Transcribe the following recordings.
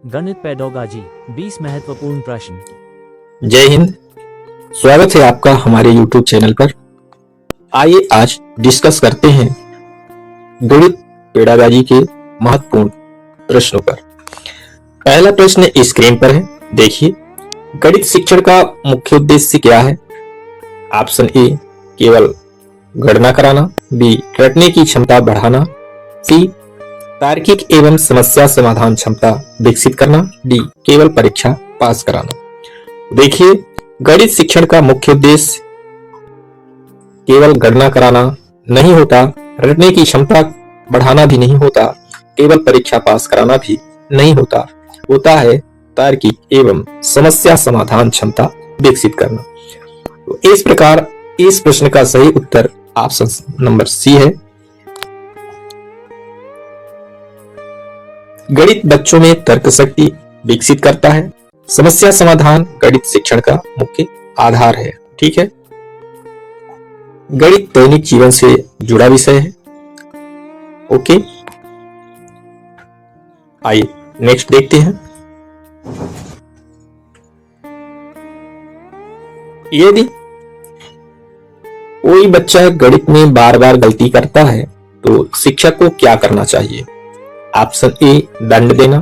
गणित पेडागॉजी 20 महत्वपूर्ण प्रश्न। जय हिंद। स्वागत है आपका हमारे YouTube चैनल पर। आइए आज डिस्कस करते हैं गणित पेडागॉजी के महत्वपूर्ण प्रश्नों पर। पहला प्रश्न स्क्रीन पर है, देखिए। गणित शिक्षण का मुख्य उद्देश्य क्या है? ऑप्शन ए केवल गणना कराना, बी रटने की क्षमता बढ़ाना, सी तार्किक एवं समस्या समाधान क्षमता विकसित करना, डी केवल परीक्षा पास कराना। देखिए, गणित शिक्षण का मुख्य उद्देश्य केवल गणना कराना नहीं होता, रटने की क्षमता बढ़ाना भी नहीं होता, केवल परीक्षा पास कराना भी नहीं होता, होता है तार्किक एवं समस्या समाधान क्षमता विकसित करना। तो इस प्रकार इस प्रश्न का सही उत्तर ऑप्शन नंबर सी है। गणित बच्चों में तर्क शक्ति विकसित करता है। समस्या समाधान गणित शिक्षण का मुख्य आधार है। ठीक है, गणित दैनिक जीवन से जुड़ा विषय है। ओके, आइए नेक्स्ट देखते हैं। यदि कोई बच्चा गणित में बार बार गलती करता है तो शिक्षक को क्या करना चाहिए? ऑप्शन ए दंड देना,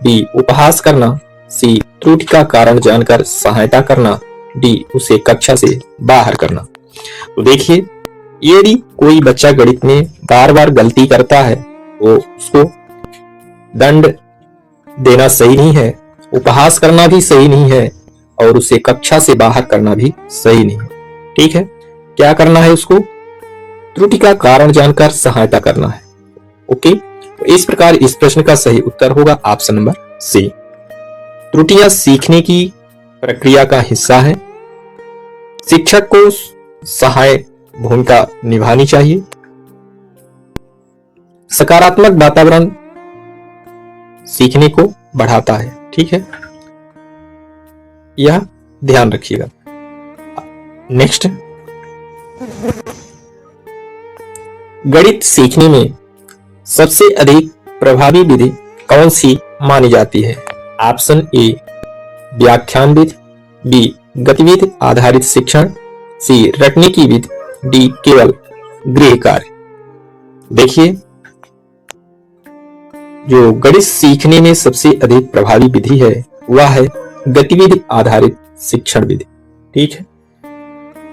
बी उपहास करना, सी त्रुटि का कारण जानकर सहायता करना, डी उसे कक्षा से बाहर करना। तो देखिए, यदि कोई बच्चा गणित में बार बार गलती करता है तो उसको दंड देना सही नहीं है, उपहास करना भी सही नहीं है और उसे कक्षा से बाहर करना भी सही नहीं है। ठीक है, क्या करना है उसको? त्रुटि का कारण जानकर सहायता करना है। ओके, तो इस प्रकार इस प्रश्न का सही उत्तर होगा ऑप्शन नंबर सी। त्रुटियां सीखने की प्रक्रिया का हिस्सा है। शिक्षक को सहायक भूमिका निभानी चाहिए। सकारात्मक वातावरण सीखने को बढ़ाता है। ठीक है, यह ध्यान रखिएगा। नेक्स्ट, गणित सीखने में सबसे अधिक प्रभावी विधि कौन सी मानी जाती है? ऑप्शन ए व्याख्यान विधि, बी गतिविधि आधारित शिक्षण, सी रटने की विधि, डी केवल गृह कार्य। देखिए, जो गणित सीखने में सबसे अधिक प्रभावी विधि है वह है गतिविधि आधारित शिक्षण विधि। ठीक है,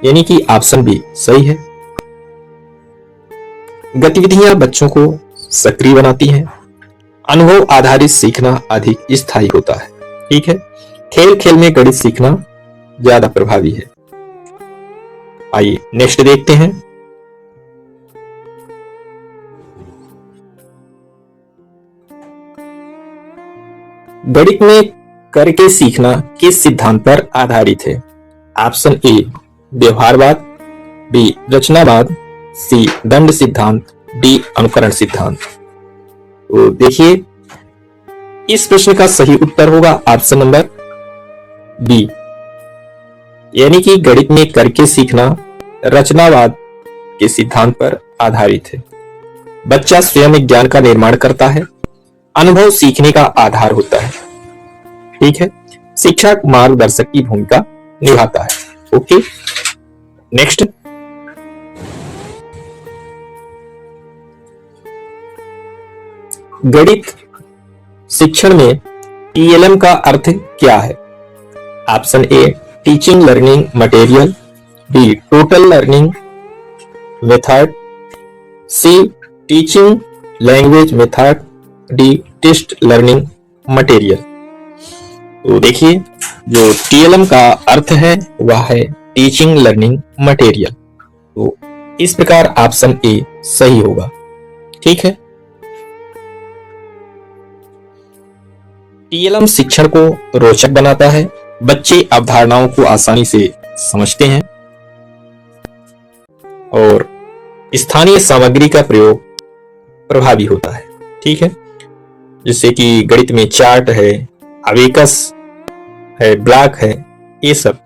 यानी कि ऑप्शन बी सही है। गतिविधियां बच्चों को सक्रिय बनाती हैं। अनुभव आधारित सीखना अधिक स्थायी होता है। ठीक है, खेल खेल में गणित सीखना ज्यादा प्रभावी है। आइए नेक्स्ट देखते हैं। गणित में करके सीखना किस सिद्धांत पर आधारित है? ऑप्शन ए व्यवहारवाद, बी रचनावाद, सी दंड सिद्धांत, डी अनुकरण सिद्धांत। तो देखिए, इस प्रश्न का सही उत्तर होगा ऑप्शन नंबर बी, यानी कि गणित में करके सीखना रचनावाद के सिद्धांत पर आधारित है। बच्चा स्वयं ज्ञान का निर्माण करता है। अनुभव सीखने का आधार होता है। ठीक है, शिक्षक मार्गदर्शक की भूमिका निभाता है। ओके, नेक्स्ट, गणित शिक्षण में टीएलएम का अर्थ क्या है? Option A teaching learning material, B total learning method, C teaching language method, D test learning material. तो देखिए, जो टीएलएम का अर्थ है वह है टीचिंग लर्निंग मटेरियल। तो इस प्रकार ऑप्शन ए सही होगा। ठीक है, टीएलएम शिक्षण को रोचक बनाता है। बच्चे अवधारणाओं को आसानी से समझते हैं और स्थानीय सामग्री का प्रयोग प्रभावी होता है। ठीक है, जैसे कि गणित में चार्ट है, अबेकस है, ब्लॉक है, ये सब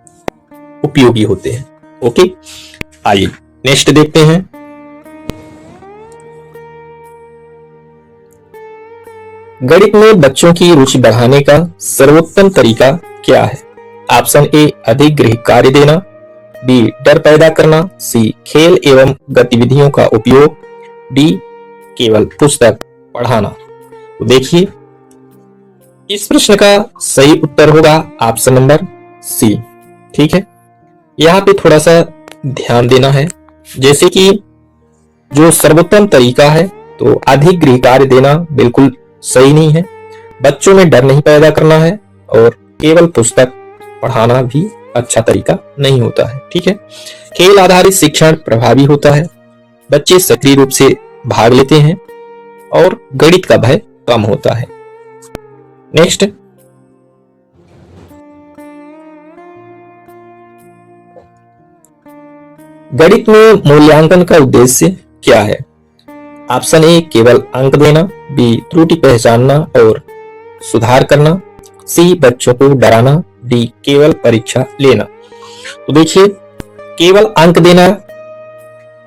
उपयोगी होते हैं। ओके, आइए नेक्स्ट देखते हैं। गणित में बच्चों की रुचि बढ़ाने का सर्वोत्तम तरीका क्या है? ऑप्शन ए अधिक गृह कार्य देना, बी डर पैदा करना, सी खेल एवं गतिविधियों का उपयोग, डी केवल पुस्तक पढ़ाना। तो देखिए, इस प्रश्न का सही उत्तर होगा ऑप्शन नंबर सी। ठीक है, यहाँ पे थोड़ा सा ध्यान देना है, जैसे कि जो सर्वोत्तम तरीका है तो अधिक गृह कार्य देना बिल्कुल सही नहीं है, बच्चों में डर नहीं पैदा करना है, और केवल पुस्तक पढ़ाना भी अच्छा तरीका नहीं होता है। ठीक है, खेल आधारित शिक्षण प्रभावी होता है, बच्चे सक्रिय रूप से भाग लेते हैं और गणित का भय कम होता है। नेक्स्ट, गणित में मूल्यांकन का उद्देश्य क्या है? ऑप्शन ए केवल अंक देना, बी त्रुटि पहचानना और सुधार करना, सी बच्चों को डराना, डी केवल परीक्षा लेना। तो देखिए, केवल अंक देना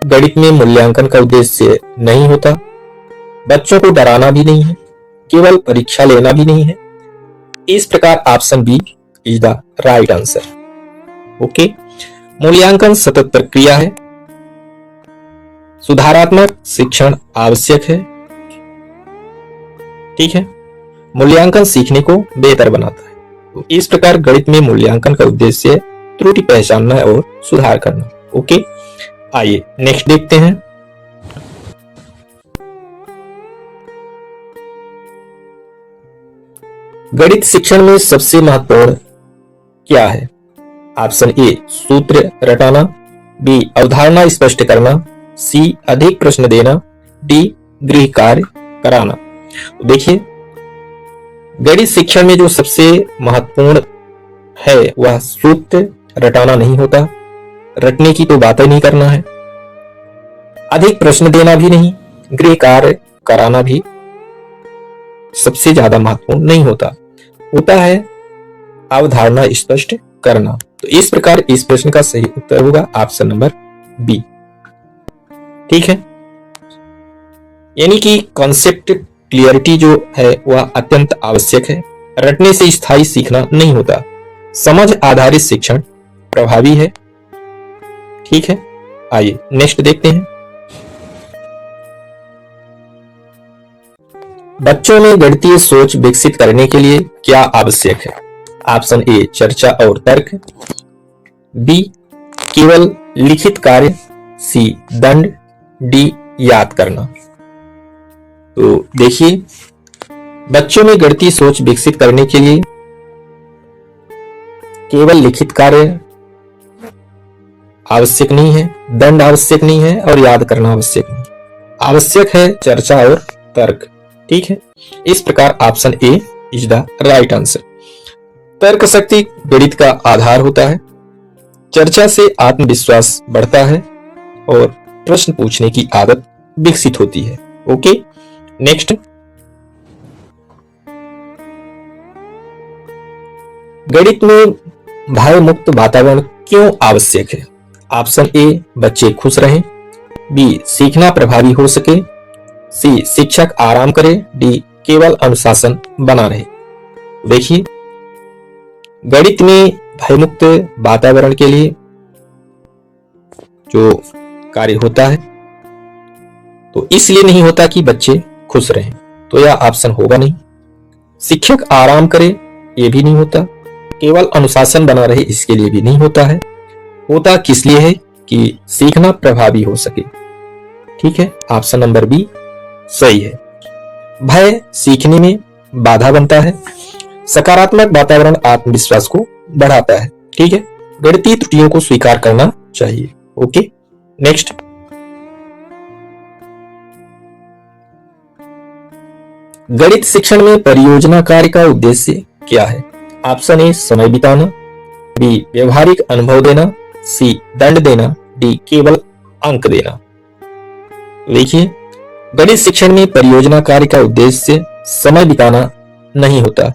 गणित में मूल्यांकन का उद्देश्य नहीं होता, बच्चों को डराना भी नहीं है, केवल परीक्षा लेना भी नहीं है। इस प्रकार option B is the right answer. Okay, मूल्यांकन सतत प्रक्रिया है, सुधारात्मक शिक्षण आवश्यक है। ठीक है, मूल्यांकन सीखने को बेहतर बनाता है। तो इस प्रकार गणित में मूल्यांकन का उद्देश्य त्रुटि पहचानना और सुधार करना। ओके, आइए नेक्स्ट देखते हैं। गणित शिक्षण में सबसे महत्वपूर्ण क्या है? ऑप्शन ए सूत्र रटाना, बी अवधारणा स्पष्ट करना, सी अधिक प्रश्न देना, डी गृह कार्य कराना। देखिए, गणित शिक्षण में जो सबसे महत्वपूर्ण है वह सूत्र रटाना नहीं होता, रटने की तो बात ही नहीं करना है, अधिक प्रश्न देना भी नहीं, गृह कार्य कराना भी सबसे ज्यादा महत्वपूर्ण नहीं होता, होता है अवधारणा स्पष्ट करना। तो इस प्रकार इस प्रश्न का सही उत्तर होगा ऑप्शन नंबर बी। ठीक है, यानी कि कॉन्सेप्ट क्लियरिटी जो है वह अत्यंत आवश्यक है, रटने से स्थायी सीखना नहीं होता, समझ आधारित शिक्षण प्रभावी है। ठीक है, आइए नेक्स्ट देखते हैं। बच्चों में गणितीय सोच विकसित करने के लिए क्या आवश्यक है? ऑप्शन ए चर्चा और तर्क, बी केवल लिखित कार्य, सी दंड, डी याद करना। तो देखिए, बच्चों में गणितीय सोच विकसित करने के लिए केवल लिखित कार्य आवश्यक नहीं है, दंड आवश्यक नहीं है और याद करना आवश्यक नहीं, आवश्यक है चर्चा और तर्क। ठीक है, इस प्रकार option A is the right answer. तर्क शक्ति गणित का आधार होता है, चर्चा से आत्मविश्वास बढ़ता है और प्रश्न पूछने की आदत विकसित होती है। ओके, नेक्स्ट, गणित में भय मुक्त वातावरण क्यों आवश्यक है? ऑप्शन ए बच्चे खुश रहें, बी सीखना प्रभावी हो सके, सी शिक्षक आराम करे, डी केवल अनुशासन बना रहे। देखिए, गणित में भयमुक्त वातावरण के लिए जो कार्य होता है तो इसलिए नहीं होता कि बच्चे खुश रहें, तो यह ऑप्शन होगा नहीं। शिक्षक आराम करे ये भी नहीं होता, केवल अनुशासन बना रहे इसके लिए भी नहीं होता है, होता किस लिए है कि सीखना प्रभावी हो सके। ठीक है, ऑप्शन नंबर बी सही है। भय सीखने में बाधा बनता है, सकारात्मक वातावरण आत्मविश्वास को बढ़ाता है। ठीक है, गणितीय त्रुटियों को स्वीकार करना चाहिए। ओके, नेक्स्ट, गणित शिक्षण में परियोजना कार्य का उद्देश्य क्या है? ऑप्शन ए समय बिताना, बी व्यवहारिक अनुभव देना, सी दंड देना, डी केवल अंक देना। देखिए, गणित शिक्षण में परियोजना कार्य का उद्देश्य समय बिताना नहीं होता,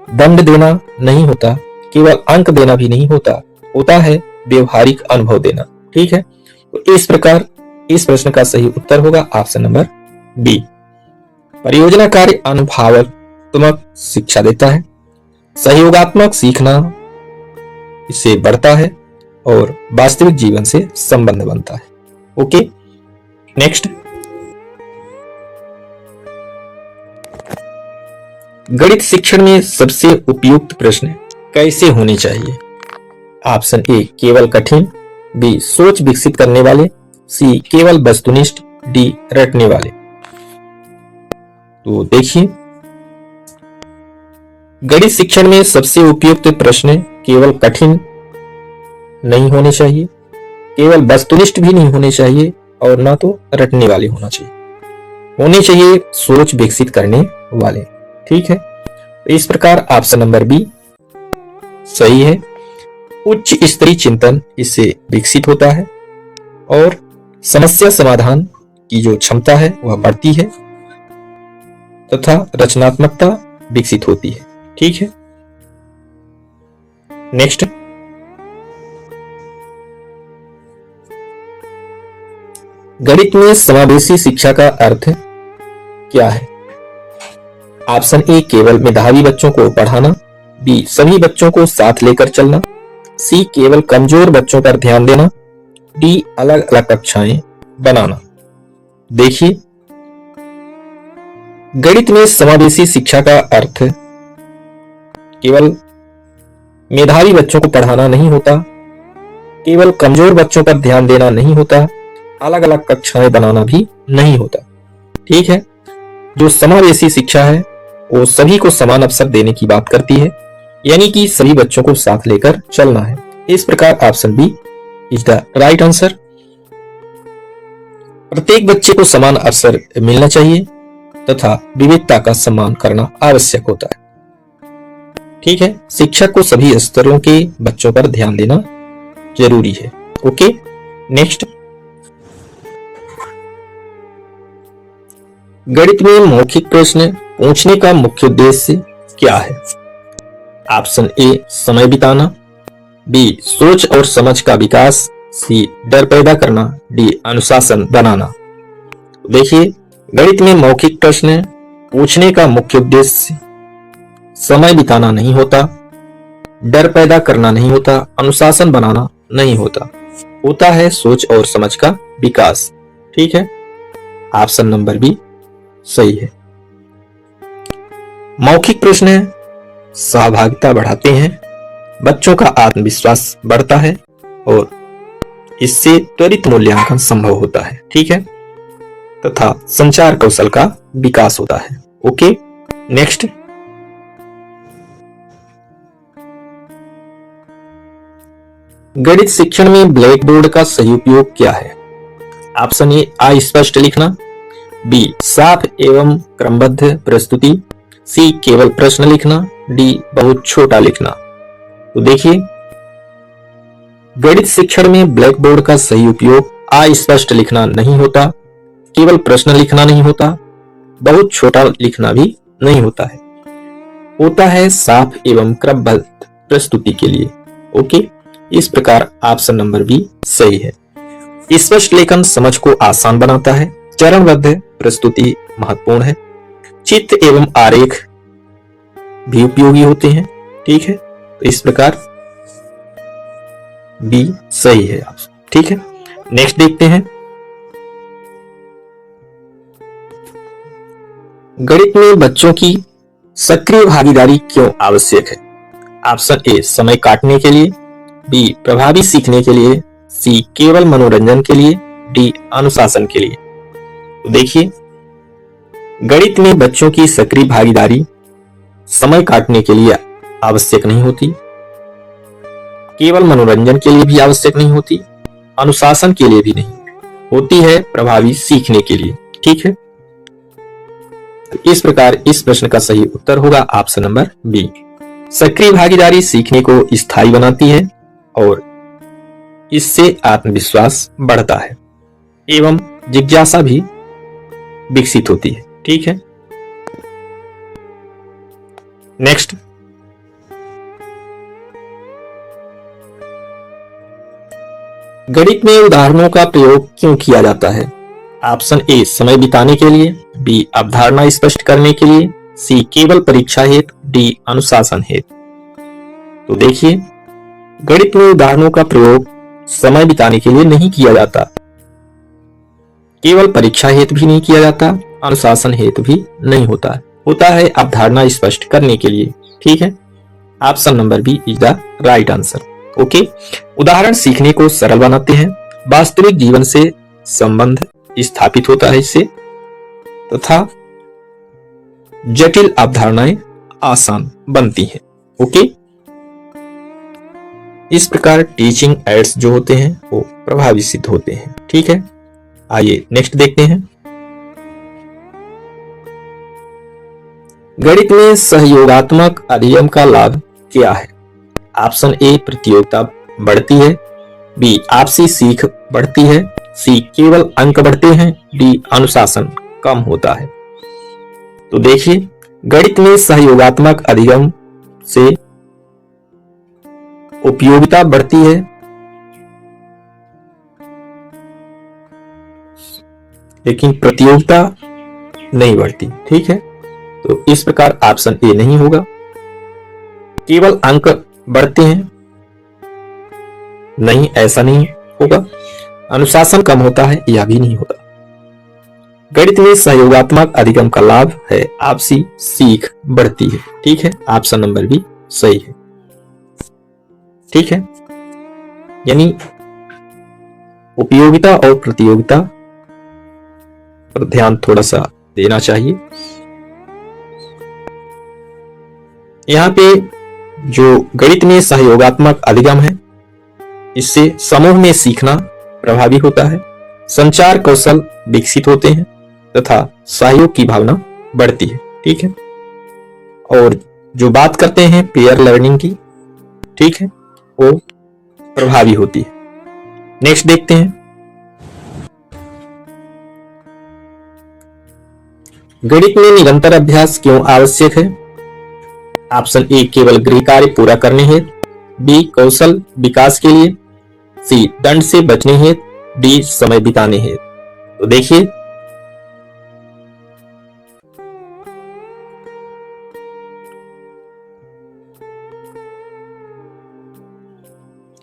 दंड देना नहीं होता, केवल अंक देना भी नहीं होता, होता है व्यवहारिक अनुभव देना। ठीक है, तो इस प्रकार इस प्रश्न का सही उत्तर होगा ऑप्शन नंबर बी। परियोजना कार्य अनुभवात्मक शिक्षा देता है। सहयोगात्मक सीखना इससे बढ़ता है और वास्तविक जीवन से संबंध बनता है। ओके, नेक्स्ट, गणित शिक्षण में सबसे उपयुक्त प्रश्न कैसे होने चाहिए? ऑप्शन ए केवल कठिन, बी सोच विकसित करने वाले, सी केवल वस्तुनिष्ठ, डी रटने वाले। तो देखिए, गणित शिक्षण में सबसे उपयुक्त प्रश्न केवल कठिन नहीं होने चाहिए, केवल वस्तुनिष्ठ भी नहीं होने चाहिए और ना तो रटने वाले होने चाहिए सोच विकसित करने वाले। ठीक है, तो इस प्रकार ऑप्शन नंबर बी सही है। उच्च स्तरीय चिंतन इससे विकसित होता है और समस्या समाधान की जो क्षमता है वह बढ़ती है तथा रचनात्मकता विकसित होती है। ठीक है, नेक्स्ट, गणित में समावेशी शिक्षा का अर्थ क्या है? ऑप्शन ए केवल मेधावी बच्चों को पढ़ाना, बी सभी बच्चों को साथ लेकर चलना, सी केवल कमजोर बच्चों पर ध्यान देना, डी अलग अलग कक्षाएं बनाना। देखिए, गणित में समावेशी शिक्षा का अर्थ केवल मेधावी बच्चों को पढ़ाना नहीं होता, केवल कमजोर बच्चों पर ध्यान देना नहीं होता, अलग अलग कक्षाएं बनाना भी नहीं होता। ठीक है, जो समावेशी शिक्षा है वो सभी को समान अवसर देने की बात करती है, यानी कि सभी बच्चों को साथ लेकर चलना है। इस प्रकार option B is the right answer. प्रत्येक बच्चे को समान अवसर मिलना चाहिए तथा विविधता का सम्मान करना आवश्यक होता है। ठीक है, शिक्षक को सभी स्तरों के बच्चों पर ध्यान देना जरूरी है। ओके, नेक्स्ट, गणित में मौखिक प्रश्न पूछने का मुख्य उद्देश्य क्या है? ऑप्शन ए समय बिताना, बी सोच और समझ का विकास, सी डर पैदा करना, डी अनुशासन बनाना। देखिए, गणित में मौखिक प्रश्न पूछने का मुख्य उद्देश्य समय बिताना नहीं होता, डर पैदा करना नहीं होता, अनुशासन बनाना नहीं होता, होता है सोच और समझ का विकास। ठीक है, ऑप्शन नंबर बी सही है। मौखिक प्रश्न सहभागिता बढ़ाते हैं, बच्चों का आत्मविश्वास बढ़ता है और इससे त्वरित मूल्यांकन संभव होता है। ठीक है, तथा संचार कौशल का विकास होता है। ओके, नेक्स्ट, गणित शिक्षण में ब्लैक बोर्ड का सही उपयोग क्या है? ऑप्शन ए अस्पष्ट लिखना, बी साफ एवं क्रमबद्ध प्रस्तुति, सी केवल प्रश्न लिखना, डी बहुत छोटा लिखना। तो देखिए, गणित शिक्षण में ब्लैक बोर्ड का सही उपयोग अस्पष्ट लिखना नहीं होता, केवल प्रश्न लिखना नहीं होता, बहुत छोटा लिखना भी नहीं होता है, होता है साफ एवं क्रमबद्ध प्रस्तुति के लिए। ओके, इस प्रकार ऑप्शन नंबर बी सही है। स्पष्ट लेखन समझ को आसान बनाता है, चरणबद्ध प्रस्तुति महत्वपूर्ण है, चित्र एवं आरेख भी उपयोगी होते हैं। ठीक है, तो इस प्रकार बी सही है। ठीक है, नेक्स्ट देखते हैं, गणित में बच्चों की सक्रिय भागीदारी क्यों आवश्यक है? ऑप्शन ए समय काटने के लिए, बी प्रभावी सीखने के लिए, सी केवल मनोरंजन के लिए, डी अनुशासन के लिए। तो देखिए, गणित में बच्चों की सक्रिय भागीदारी समय काटने के लिए आवश्यक नहीं होती, केवल मनोरंजन के लिए भी आवश्यक नहीं होती, अनुशासन के लिए भी नहीं, होती है प्रभावी सीखने के लिए। ठीक है, इस प्रकार इस प्रश्न का सही उत्तर होगा ऑप्शन नंबर बी। सक्रिय भागीदारी सीखने को स्थायी बनाती है और इससे आत्मविश्वास बढ़ता है एवं जिज्ञासा भी विकसित होती है। ठीक है, नेक्स्ट, गणित में उदाहरणों का प्रयोग क्यों किया जाता है? ऑप्शन ए समय बिताने के लिए, बी अवधारणा स्पष्ट करने के लिए, सी केवल परीक्षा हेतु, डी अनुशासन हेतु। तो देखिए, गणित में उदाहरणों का प्रयोग समय बिताने के लिए नहीं किया जाता, केवल परीक्षा हेतु भी नहीं किया जाता, अनुशासन हेतु भी नहीं होता है अवधारणा स्पष्ट करने के लिए। ठीक है, option number B is the right answer. Okay, उदाहरण सीखने को सरल बनाते हैं, वास्तविक जीवन से संबंध स्थापित होता है इससे, तथा जटिल अवधारणाएं आसान बनती हैं। ओके, इस प्रकार टीचिंग एड्स जो होते हैं वो प्रभावी सिद्ध होते हैं। ठीक है, आइए नेक्स्ट देखते हैं। गणित में सहयोगात्मक अधिगम का लाभ क्या है? ऑप्शन ए प्रतियोगिता बढ़ती है, बी आपसी सीख बढ़ती है, सी केवल अंक बढ़ते हैं, डी अनुशासन कम होता है। तो देखिए, गणित में सहयोगात्मक अधिगम से उपयोगिता बढ़ती है, लेकिन प्रतियोगिता नहीं बढ़ती। ठीक है, तो इस प्रकार ऑप्शन ए नहीं होगा। केवल अंक बढ़ते हैं, नहीं, ऐसा नहीं होगा। अनुशासन कम होता है, यह भी नहीं होगा। गणित में सहयोगात्मक अधिगम का लाभ है आपसी सीख बढ़ती है। ठीक है, ऑप्शन नंबर बी सही है। ठीक है, यानी उपयोगिता और प्रतियोगिता पर ध्यान थोड़ा सा देना चाहिए। यहाँ पे जो गणित में सहयोगात्मक अधिगम है, इससे समूह में सीखना प्रभावी होता है, संचार कौशल विकसित होते हैं तथा सहयोग की भावना बढ़ती है। ठीक है, और जो बात करते हैं पेयर लर्निंग की, ठीक है, वो प्रभावी होती है। नेक्स्ट देखते हैं, गणित में निरंतर अभ्यास क्यों आवश्यक है? ऑप्शन ए केवल गृह कार्य पूरा करने हेतु, बी कौशल विकास के लिए, सी दंड से बचने हेतु, डी समय बिताने हेतु। तो देखिए,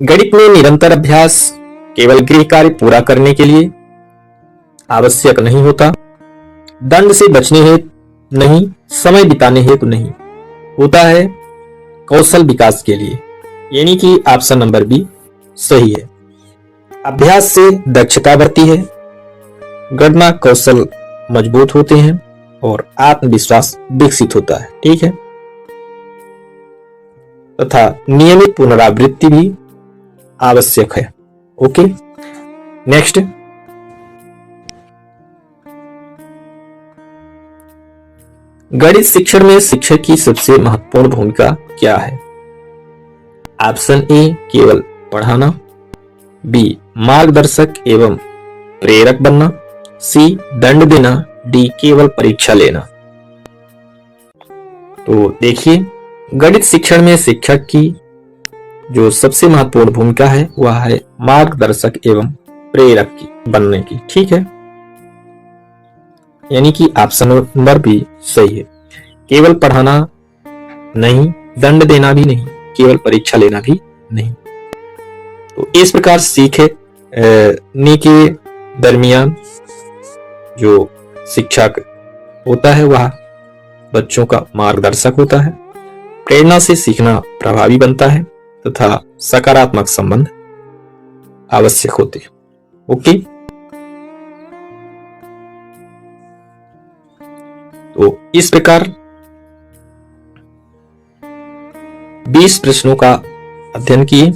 गणित में निरंतर अभ्यास केवल गृह कार्य पूरा करने के लिए आवश्यक नहीं होता, दंड से बचने हेतु नहीं, समय बिताने हेतु नहीं, होता है कौशल विकास के लिए, यानी कि ऑप्शन नंबर बी सही है। अभ्यास से दक्षता बढ़ती है, गणना कौशल मजबूत होते हैं और आत्मविश्वास विकसित होता है। ठीक है, तथा नियमित पुनरावृत्ति भी आवश्यक है। ओके, नेक्स्ट, गणित शिक्षण में शिक्षक की सबसे महत्वपूर्ण भूमिका क्या है? ऑप्शन ए केवल पढ़ाना, बी मार्गदर्शक एवं प्रेरक बनना, सी दंड देना, डी केवल परीक्षा लेना। तो देखिए, गणित शिक्षण में शिक्षक की जो सबसे महत्वपूर्ण भूमिका है वह है मार्गदर्शक एवं प्रेरक की बनने की। ठीक है, यानी कि ऑप्शन नंबर भी सही है। केवल पढ़ाना नहीं, दंड देना भी नहीं, केवल परीक्षा लेना भी नहीं। तो इस प्रकार सीखने के दरमियान जो शिक्षक होता है वह बच्चों का मार्गदर्शक होता है, प्रेरणा से सीखना प्रभावी बनता है तथा सकारात्मक संबंध आवश्यक होते हैं। ओके, तो इस प्रकार 20 प्रश्नों का अध्ययन किए।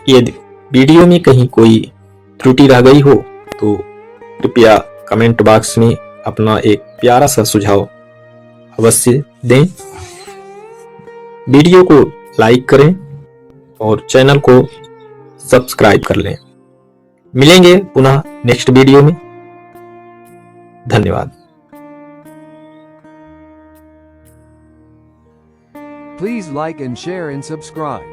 यदि वीडियो में कहीं कोई त्रुटि रह गई हो तो कृपया कमेंट बॉक्स में अपना एक प्यारा सा सुझाव अवश्य दें। वीडियो को लाइक करें और चैनल को सब्सक्राइब कर लें। मिलेंगे पुनः नेक्स्ट वीडियो में। धन्यवाद। Please like and share and subscribe.